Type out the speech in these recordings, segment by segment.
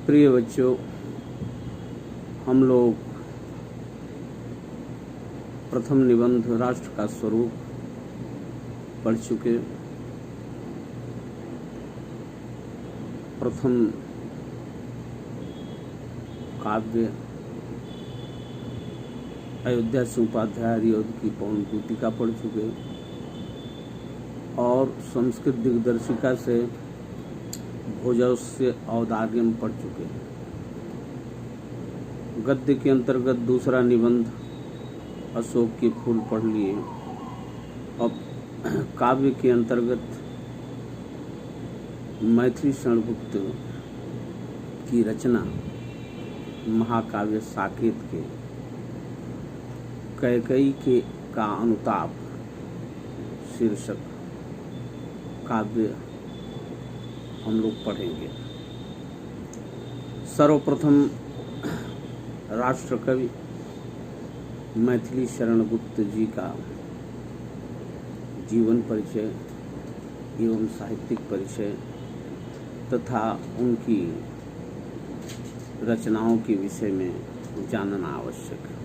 प्रिय बच्चों, हम लोग प्रथम निबंध राष्ट्र का स्वरूप पढ़ चुके। प्रथम काव्य अयोध्या से उपाध्याय हरिऔध की पौन पुतिका पढ़ चुके और संस्कृत दिग्दर्शिका से भोजस्य औदार्यम पढ़ चुके। गद्य के अंतर्गत दूसरा निबंध अशोक के फूल पढ़ लिए। अब काव्य के अंतर्गत मैथिली शरणगुप्त की रचना महाकाव्य साकेत के कैकेयी के का अनुताप शीर्षक काव्य हम लोग पढ़ेंगे। सर्वप्रथम राष्ट्रकवि मैथिली शरणगुप्त जी का जीवन परिचय एवं साहित्यिक परिचय तथा उनकी रचनाओं के विषय में जानना आवश्यक है।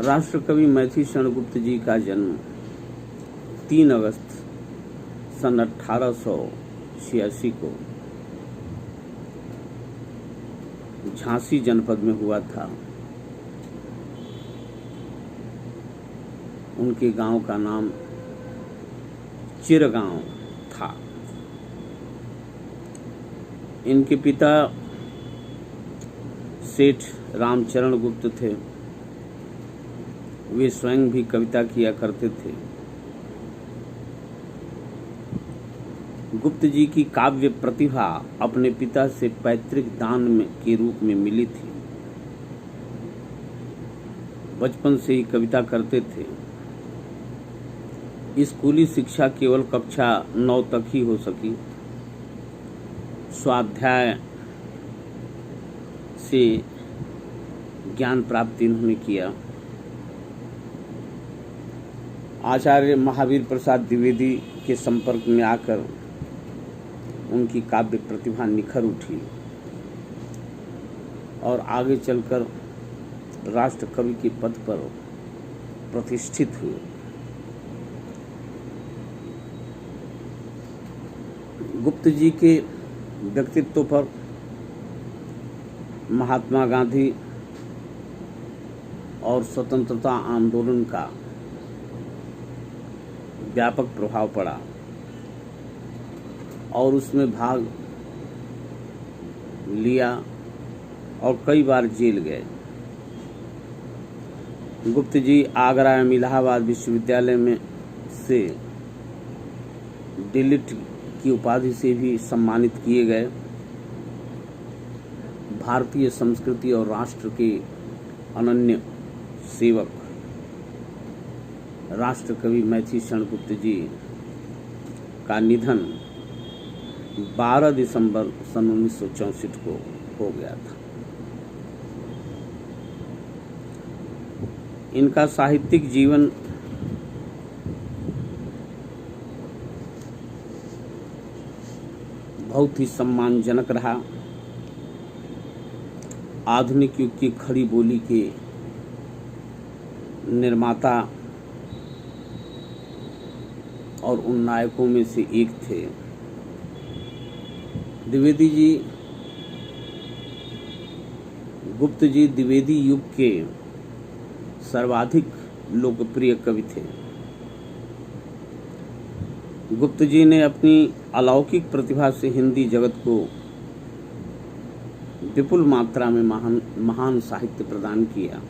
राष्ट्रकवि मैथिली शरणगुप्त जी का जन्म 3 अगस्त सन 1886 को झांसी जनपद में हुआ था। उनके गांव का नाम चिरगांव था। इनके पिता सेठ रामचरण गुप्त थे। वे स्वयं भी कविता किया करते थे। गुप्त जी की काव्य प्रतिभा अपने पिता से पैतृक दान में के रूप में मिली थी। बचपन से ही कविता करते थे। स्कूली शिक्षा केवल कक्षा 9 तक ही हो सकी। स्वाध्याय से ज्ञान प्राप्ति इन्होंने किया। आचार्य महावीर प्रसाद द्विवेदी के संपर्क में आकर उनकी काव्य प्रतिभा निखर उठी और आगे चलकर राष्ट्र कवि के पद पर प्रतिष्ठित हुए। गुप्त जी के व्यक्तित्व पर महात्मा गांधी और स्वतंत्रता आंदोलन का व्यापक प्रभाव पड़ा और उसमें भाग लिया और कई बार जेल गए। गुप्त जी आगरा एवं इलाहाबाद विश्वविद्यालय में से डिलिट की उपाधि से भी सम्मानित किए गए। भारतीय संस्कृति और राष्ट्र के अनन्य सेवक राष्ट्रकवि मैथिली शरणगुप्त जी का निधन 12 दिसंबर सन 1964 को हो गया था। इनका साहित्यिक जीवन बहुत ही सम्मानजनक रहा। आधुनिक युग की खड़ी बोली के निर्माता और उन नायकों में से एक थे। द्विवेदी जी गुप्त जी द्विवेदी युग के सर्वाधिक लोकप्रिय कवि थे। गुप्त जी ने अपनी अलौकिक प्रतिभा से हिंदी जगत को विपुल मात्रा में महान साहित्य प्रदान किया।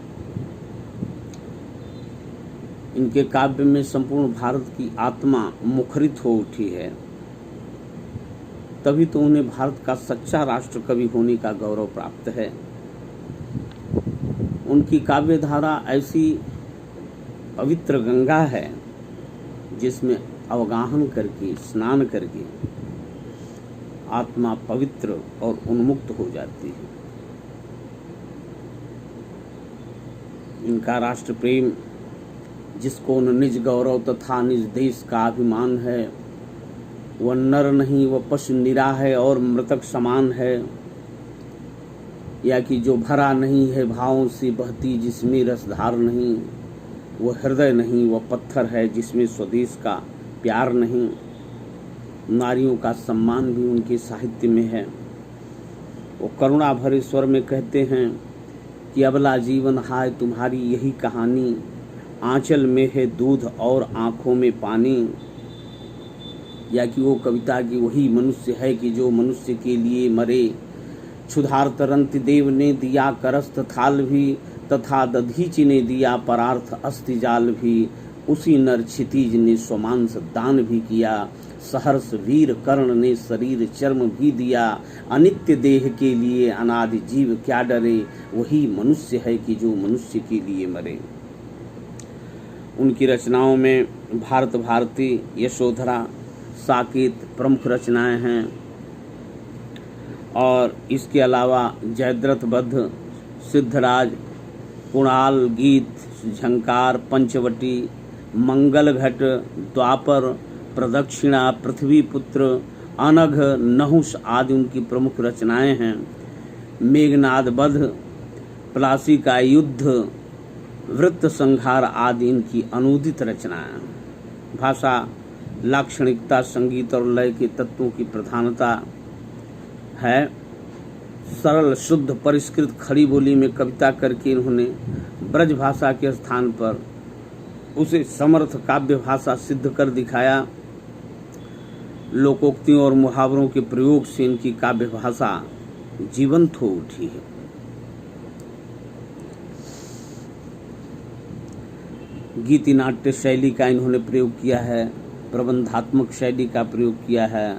इनके काव्य में संपूर्ण भारत की आत्मा मुखरित हो उठी है। तभी तो उन्हें भारत का सच्चा राष्ट्र कवि होने का गौरव प्राप्त है। उनकी काव्य धारा ऐसी पवित्र गंगा है जिसमें अवगाहन करके स्नान करके आत्मा पवित्र और उन्मुक्त हो जाती है। इनका राष्ट्र प्रेम, जिसको निज गौरव तथा निज देश का अभिमान है, वह नर नहीं, वह पशु निरा है और मृतक समान है, या कि जो भरा नहीं है भावों से बहती जिसमें रसधार नहीं, वह हृदय नहीं, वह पत्थर है जिसमें स्वदेश का प्यार नहीं। नारियों का सम्मान भी उनके साहित्य में है। वो करुणा भरे स्वर में कहते हैं कि अबला जीवन हाय तुम्हारी यही कहानी, आंचल में है दूध और आंखों में पानी। या कि वो कविता की वही मनुष्य है कि जो मनुष्य के लिए मरे, क्षुधार तरंत देव ने दिया करस्त थाल भी, तथा दधीचि ने दिया परार्थ अस्थिजाल भी। उसी नर क्षितिज ने स्वमांस दान भी किया, सहर्ष वीर कर्ण ने शरीर चर्म भी दिया। अनित्य देह के लिए अनादि जीव क्या डरे, वही मनुष्य है कि जो मनुष्य के लिए मरे। उनकी रचनाओं में भारत भारती, यशोधरा, साकेत प्रमुख रचनाएं हैं। और इसके अलावा जयद्रथ बद्ध, सिद्धराज, कुणाल गीत, झंकार, पंचवटी, मंगल घट, द्वापर, प्रदक्षिणा, पृथ्वीपुत्र, अनघ, नहुष आदि उनकी प्रमुख रचनाएं हैं। मेघनाद वध, प्लासी का युद्ध, वृत्त संहार आदि इनकी अनुदित रचनाएं। भाषा, लाक्षणिकता, संगीत और लय के तत्वों की प्रधानता है। सरल शुद्ध परिष्कृत खड़ी बोली में कविता करके इन्होंने ब्रज भाषा के स्थान पर उसे समर्थ काव्य भाषा सिद्ध कर दिखाया। लोकोक्तियों और मुहावरों के प्रयोग से इनकी काव्य भाषा जीवंत हो उठी है। गीति नाट्य शैली का इन्होंने प्रयोग किया है, प्रबंधात्मक शैली का प्रयोग किया है,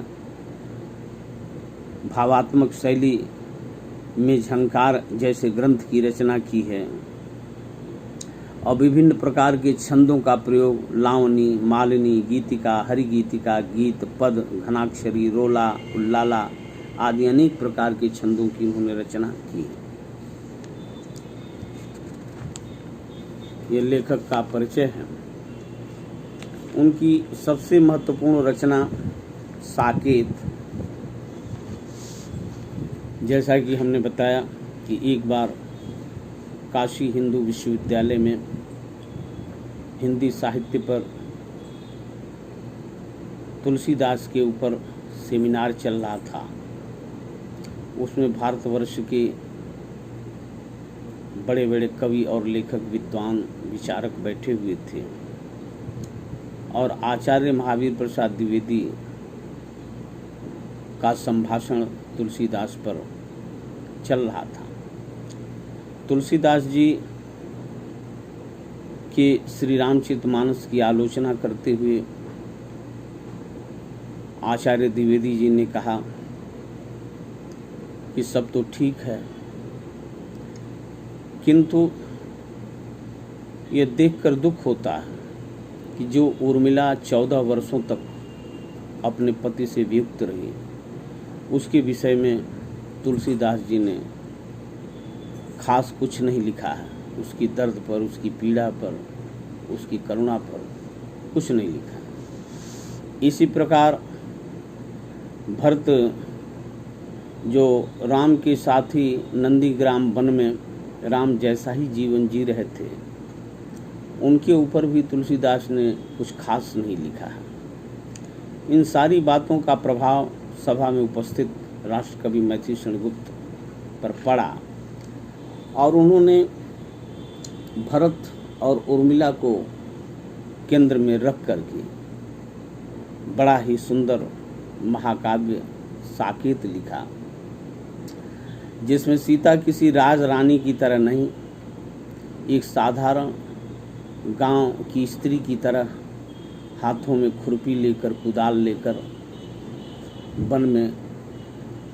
भावात्मक शैली में झंकार जैसे ग्रंथ की रचना की है, और विभिन्न प्रकार के छंदों का प्रयोग, लावनी, मालिनी, गीतिका, हरिगीतिका, गीत, पद, घनाक्षरी, रोला, उल्लाला आदि अनेक प्रकार के छंदों की उन्होंने रचना की। ये लेखक का परिचय है। उनकी सबसे महत्वपूर्ण रचना साकेत, जैसा कि हमने बताया कि एक बार काशी हिंदू विश्वविद्यालय में हिंदी साहित्य पर तुलसीदास के ऊपर सेमिनार चल रहा था। उसमें भारतवर्ष के बड़े बड़े कवि और लेखक, विद्वान, विचारक बैठे हुए थे और आचार्य महावीर प्रसाद द्विवेदी का संभाषण तुलसीदास पर चल रहा था। तुलसीदास जी के श्री रामचरितमानस की आलोचना करते हुए आचार्य द्विवेदी जी ने कहा कि सब तो ठीक है, किंतु ये देखकर दुख होता है कि जो उर्मिला 14 वर्षों तक अपने पति से वियुक्त रही, उसके विषय में तुलसीदास जी ने खास कुछ नहीं लिखा है। उसकी दर्द पर, उसकी पीड़ा पर, उसकी करुणा पर कुछ नहीं लिखा है। इसी प्रकार भरत जो राम के साथी नंदीग्राम वन में राम जैसा ही जीवन जी रहे थे, उनके ऊपर भी तुलसीदास ने कुछ खास नहीं लिखा है। इन सारी बातों का प्रभाव सभा में उपस्थित राष्ट्रकवि मैथिली शरण गुप्त पर पड़ा और उन्होंने भरत और उर्मिला को केंद्र में रख करके बड़ा ही सुंदर महाकाव्य साकेत लिखा, जिसमें सीता किसी राज रानी की तरह नहीं, एक साधारण गांव की स्त्री की तरह हाथों में खुरपी लेकर, कुदाल लेकर वन में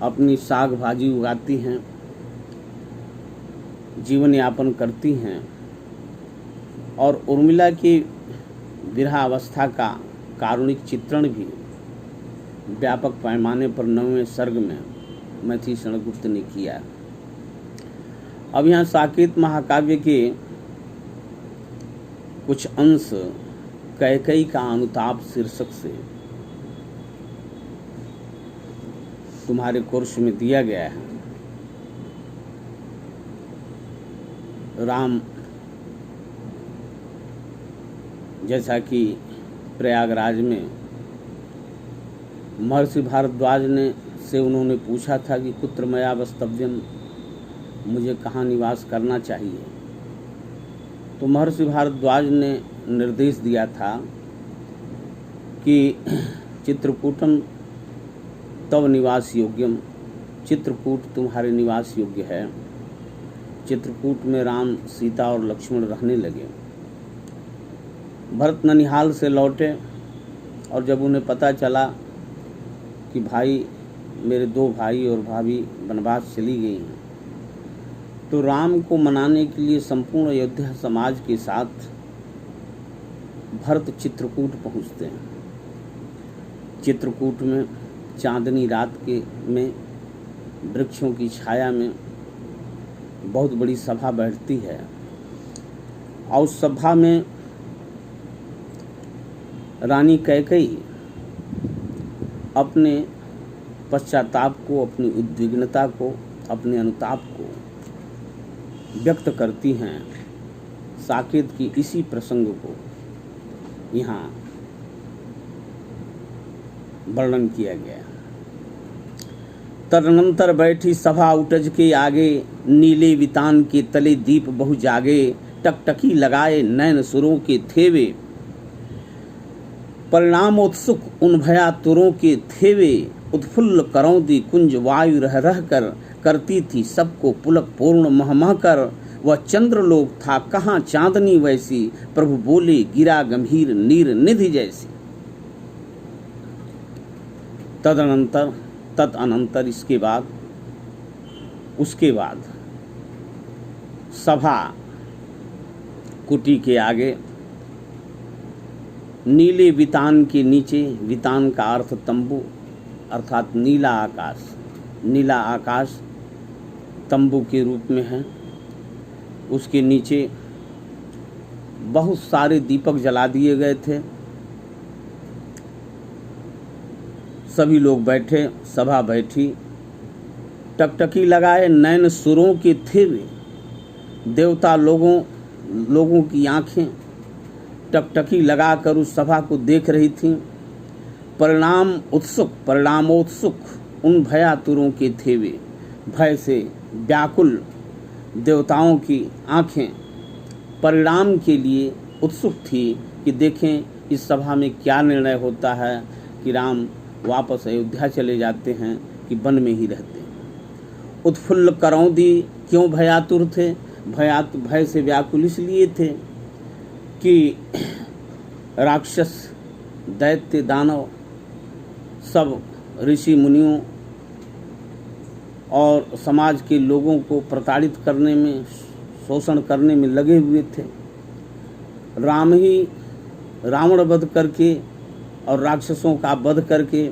अपनी साग भाजी उगाती हैं, जीवन यापन करती हैं। और उर्मिला की विरहावस्था का कारुणिक चित्रण भी व्यापक पैमाने पर 9वें सर्ग में मैथिली शरण गुप्त ने किया। अब यहाँ साकेत महाकाव्य के कुछ अंश कैकेयी का अनुताप शीर्षक से तुम्हारे कोर्स में दिया गया है। राम जैसा कि प्रयागराज में महर्षि भारद्वाज ने से उन्होंने पूछा था कि कुत्र मया वस्तव्यम, मुझे कहाँ निवास करना चाहिए, तो महर्षि भारद्वाज ने निर्देश दिया था कि चित्रकूटम तव निवास योग्यम, चित्रकूट तुम्हारे निवास योग्य है। चित्रकूट में राम, सीता और लक्ष्मण रहने लगे। भरत ननिहाल से लौटे और जब उन्हें पता चला कि भाई, मेरे 2 भाई और भाभी वनवास चली गई हैं, तो राम को मनाने के लिए संपूर्ण अयोध्या समाज के साथ भरत चित्रकूट पहुंचते हैं। चित्रकूट में चांदनी रात में वृक्षों की छाया में बहुत बड़ी सभा बैठती है और उस सभा में रानी कैकेयी अपने पश्चाताप को, अपनी उद्विग्नता को, अपने अनुताप को व्यक्त करती हैं। साकेत की इसी प्रसंग को यहाँ वर्णन किया गया। तदनंतर बैठी सभा उटज के आगे, नीले वितान के तले दीप बहु जागे, टकटकी लगाए नैन सुरों के थेवे, परिणामोत्सुक उन भयातुरों के थेवे, उत्फुल्ल करौंदी कुंज वायु रह रह कर, करती थी सबको पुलक पूर्ण महमह कर, वह चंद्रलोक था कहाँ चांदनी वैसी, प्रभु बोले गिरा गंभीर नीर निधि जैसी। तदनंतर उसके बाद सभा कुटी के आगे नीले वितान के नीचे, वितान का अर्थ तंबू अर्थात नीला आकाश, नीला आकाश तंबू के रूप में है। उसके नीचे बहुत सारे दीपक जला दिए गए थे। सभी लोग बैठे, सभा बैठी, टकटकी लगाए नैन सुरों के थेवे, देवता लोगों की आंखें टकटकी लगाकर उस सभा को देख रही थीं। परिणामोत्सुक उन भयातुरों के थेवे, भय से व्याकुल देवताओं की आंखें परिणाम के लिए उत्सुक थी कि देखें इस सभा में क्या निर्णय होता है, कि राम वापस अयोध्या चले जाते हैं कि वन में ही रहते हैं। उत्फुल्ल करौंदी क्यों भयातुर थे? भय से व्याकुल इसलिए थे कि राक्षस, दैत्य, दानव सब ऋषि मुनियों और समाज के लोगों को प्रताड़ित करने में, शोषण करने में लगे हुए थे। राम ही रावण वध करके और राक्षसों का वध करके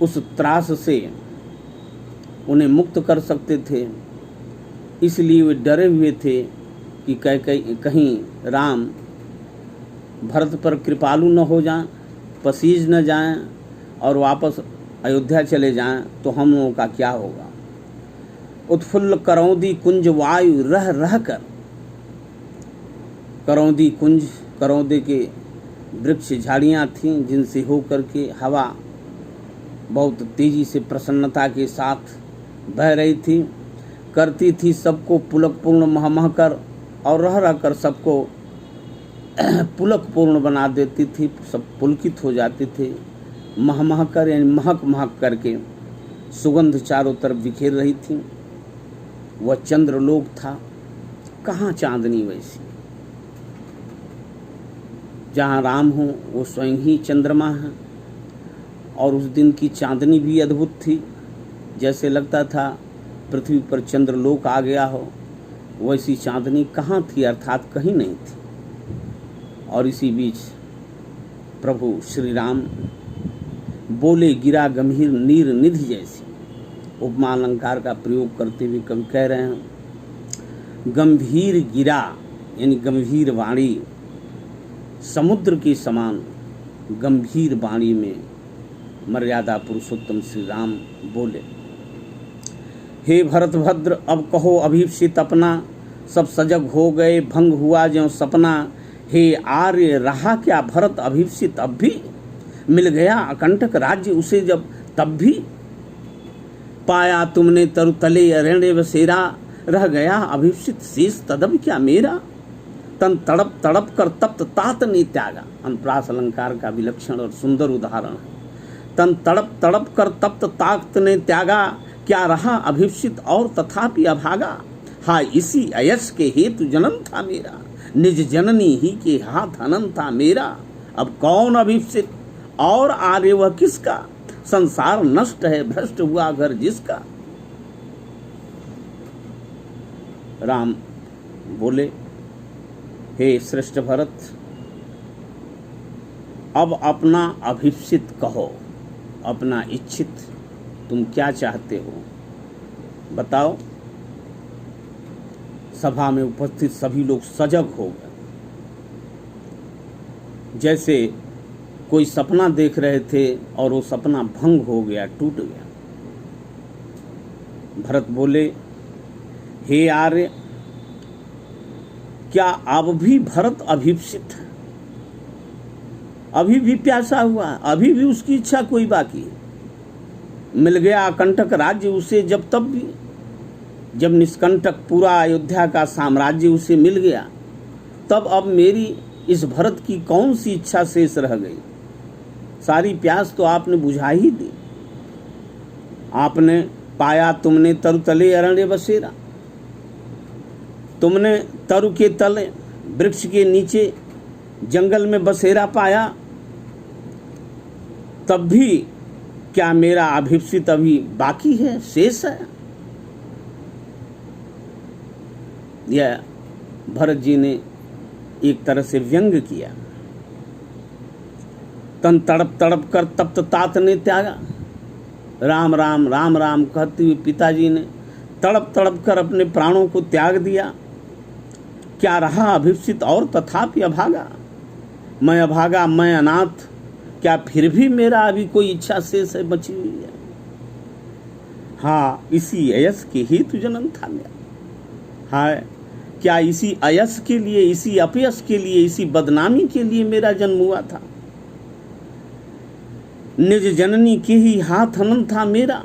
उस त्रास से उन्हें मुक्त कर सकते थे। इसलिए वे डरे हुए थे कि कहीं राम भरत पर कृपालु न हो जाएं, पसीज न जाएं और वापस अयोध्या चले जाएं तो हम लोगों का क्या होगा। उत्फुल्ल करौंदी कुंज वायु रह रह कर, करौंदी कुंज, करौंदे के वृक्ष झाड़ियाँ थीं जिनसे होकर के हवा बहुत तेजी से प्रसन्नता के साथ बह रही थी, करती थी सबको पुलक पूर्ण महमह कर, और रह रह कर सबको पुलक पूर्ण बना देती थी, सब पुलकित हो जाते थे। महमह कर यानी महक महक करके सुगंध चारों तरफ बिखेर रही थी। वह चंद्रलोक था कहाँ चांदनी वैसी। जहाँ राम हो वो स्वयं ही चंद्रमा है, और उस दिन की चांदनी भी अद्भुत थी। जैसे लगता था पृथ्वी पर चंद्रलोक आ गया हो, वैसी चांदनी कहाँ थी, अर्थात कहीं नहीं थी। और इसी बीच प्रभु श्री राम बोले गिरा गंभीर नीर निधि जैसी। उपमा अलंकार का प्रयोग करते हुए कवि कह रहे हैं, गंभीर गिरा यानी गंभीर वाणी, समुद्र के समान गंभीर वाणी में मर्यादा पुरुषोत्तम श्री राम बोले, हे भरतभद्र अब कहो अभीप्सित अपना, सब सजग हो गए भंग हुआ ज्यों सपना। हे आर्य रहा क्या भरत अभीप्सित अब भी, मिल गया अकंटक राज्य उसे जब तब भी। पाया तुमने तरुतले अरण्य बसेरा, रह गया अभीप्सित शेष तदब क्या मेरा। तन तड़प तड़प कर तप्त तात ने त्यागा। अनुप्रास अलंकार का विलक्षण और सुंदर उदाहरण है। तन तड़प तड़प कर तप्त तात ने त्यागा, क्या रहा अभीप्सित और तथापि अभागा। हाय इसी अयस के हेतु जन्म था मेरा, निज जननी ही के हाथ हनन था मेरा। अब कौन अभीप्सित और आर्य वह किसका, संसार नष्ट है भ्रष्ट हुआ घर जिसका। राम बोले, हे श्रेष्ठ भरत अब अपना अभीप्सित कहो, अपना इच्छित तुम क्या चाहते हो बताओ। सभा में उपस्थित सभी लोग सजग हो गए, जैसे कोई सपना देख रहे थे और वो सपना भंग हो गया, टूट गया। भरत बोले, हे आर्य क्या अब भी भरत अभीप्सित है, अभी भी प्यासा हुआ, अभी भी उसकी इच्छा कोई बाकी है। मिल गया अकंटक राज्य उसे जब तब भी, जब निष्कंटक पूरा अयोध्या का साम्राज्य उसे मिल गया, तब अब मेरी इस भरत की कौन सी इच्छा शेष रह गई। सारी प्यास तो आपने बुझा ही दी। आपने पाया तुमने तरुतले अरण्य बसेरा, तुमने तरु के तले वृक्ष के नीचे जंगल में बसेरा पाया, तब भी क्या मेरा अभीप्सित अभी बाकी है, शेष है। यह भरत जी ने एक तरह से व्यंग किया। तन तड़प तड़प कर तप्त तात ने त्यागा। राम राम राम राम कहते हुए पिताजी ने तड़प तड़प कर अपने प्राणों को त्याग दिया। क्या रहा अभीप्सित और तथापि अभागा। मैं अभागा, मैं अनाथ, क्या फिर भी मेरा अभी कोई इच्छा शेष है बची हुई है। हाँ इसी अयस के हेतु जन्म था मेरा। हाय क्या इसी अयस के लिए, इसी अपयस के लिए, इसी बदनामी के लिए मेरा जन्म हुआ था। निज जननी के ही हाथ हनन था मेरा।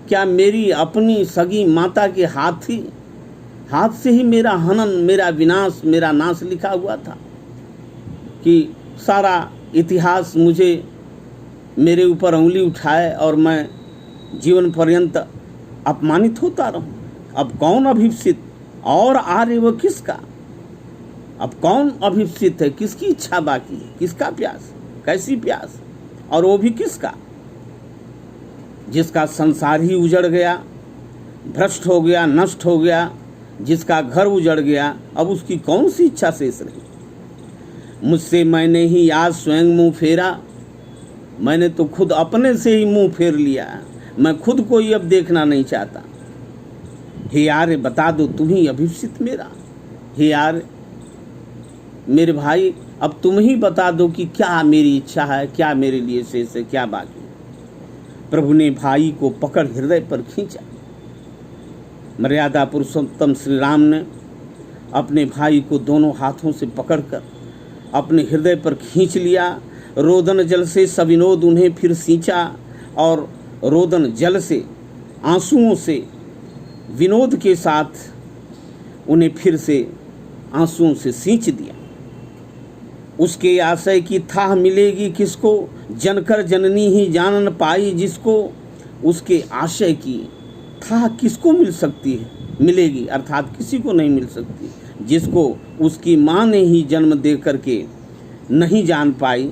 क्या मेरी अपनी सगी माता के हाथ से ही मेरा हनन, मेरा विनाश, मेरा नाश लिखा हुआ था कि सारा इतिहास मुझे मेरे ऊपर उंगली उठाए और मैं जीवन पर्यंत अपमानित होता रहूं। अब कौन अभीप्सित और आर्य वो किसका। अब कौन अभीप्सित है, किसकी इच्छा बाकी है, किसका प्यास, कैसी प्यास, और वो भी किसका, जिसका संसार ही उजड़ गया, भ्रष्ट हो गया, नष्ट हो गया, जिसका घर उजड़ गया, अब उसकी कौन सी इच्छा शेष रही। मुझसे मैंने ही आज स्वयं मुंह फेरा, मैंने तो खुद अपने से ही मुंह फेर लिया, मैं खुद को ही अब देखना नहीं चाहता। हे आर्य बता दो तुम ही अभीप्सित मेरा। हे आर्य मेरे भाई अब तुम ही बता दो कि क्या मेरी इच्छा है, क्या मेरे लिए शेष है, क्या बाकी। प्रभु ने भाई को पकड़ हृदय पर खींचा। मर्यादा पुरुषोत्तम श्री राम ने अपने भाई को दोनों हाथों से पकड़कर अपने हृदय पर खींच लिया। रोदन जल से सविनोद उन्हें फिर सींचा और रोदन जल से, आंसुओं से, विनोद के साथ उन्हें फिर से आंसुओं से सींच दिया। उसके आशय की थाह मिलेगी किसको, जनकर जननी ही जानन पाई जिसको। उसके आशय की थाह किसको मिल सकती है, मिलेगी, अर्थात किसी को नहीं मिल सकती, जिसको उसकी माँ ने ही जन्म दे करके नहीं जान पाई,